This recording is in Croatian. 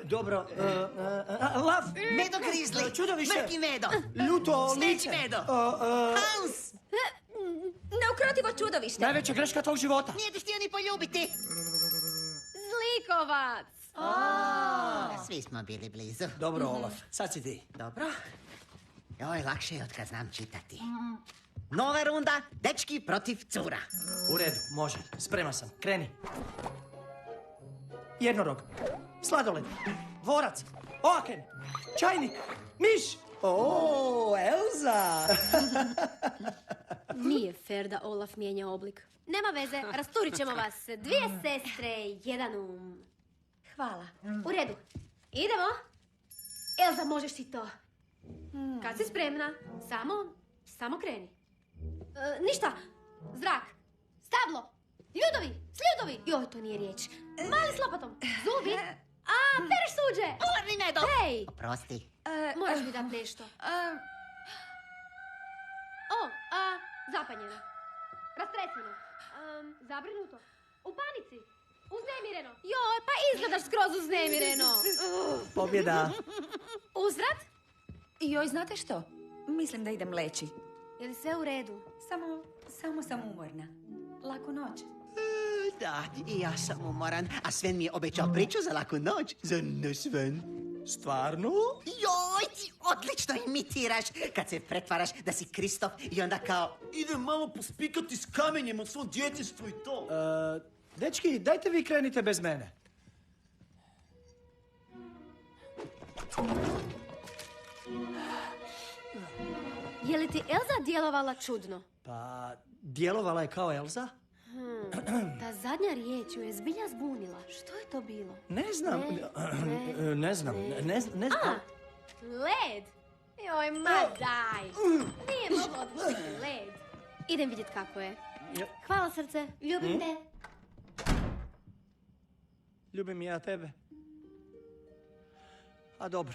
Dobro. Lav. Medo grizli. Čudovište. Mrki medo. Ljuto Smeći lice. medo. Hans. Neukrotivo čudovište. Najveća greška tvog života. Nije te htio ni poljubiti. Zlikovac. Svi smo bili blizu. Dobro, Olaf. Sad si ti. Dobro. Joj, lakše je od kad znam čitati. Nova runda, dečki protiv cura. U redu, može. Spreman sam. Kreni. Jednorog. Sladoled. Dvorac. Oaken. Čajnik. Miš. O, Elza. Nije fair da Olaf mijenja oblik. Nema veze, rasturit ćemo vas. Dvije sestre, jedan Hvala. U redu. Idemo. Elza, možeš ti to. Kad si spremna, samo kreni. Ništa. Zrak. Stablo. Ljudovi. Sljudovi. Joj, to nije riječ. Mali s lopatom. Zubi. Pereš suđe. Polarni medo. Hej. Oprosti. Moraš mi dati nešto. Zapanjeno. Rastreseno. Zabrinuto. U panici. Uznemireno. Joj, pa izgledaš skroz uznemireno. Pobjeda. Uzvrat? Joj, znate što? Mislim da idem leći. Je li sve u redu? Samo sam umorna. Laku noć. Da, i ja sam umoran. A Sven mi je obećao priču za laku noć. Za ne, Sven? Stvarno? Joj, ti odlično imitiraš. Kad se pretvaraš da si Kristof i onda kao... Idem malo pospikati s kamenjem o svom djetinjstvu i to. Dečki, dajte vi krenite bez mene. Je li ti Elza djelovala čudno? Pa, djelovala je kao Elza? Ta zadnja riječ ju je zbilja zbunila. Što je to bilo? Ne znam. Ne znam. Led! Joj, ma daj! Nije moglo otići led. Idem vidjet kako je. Hvala, srce. Ljubim te. Ljubim i ja tebe. A dobro.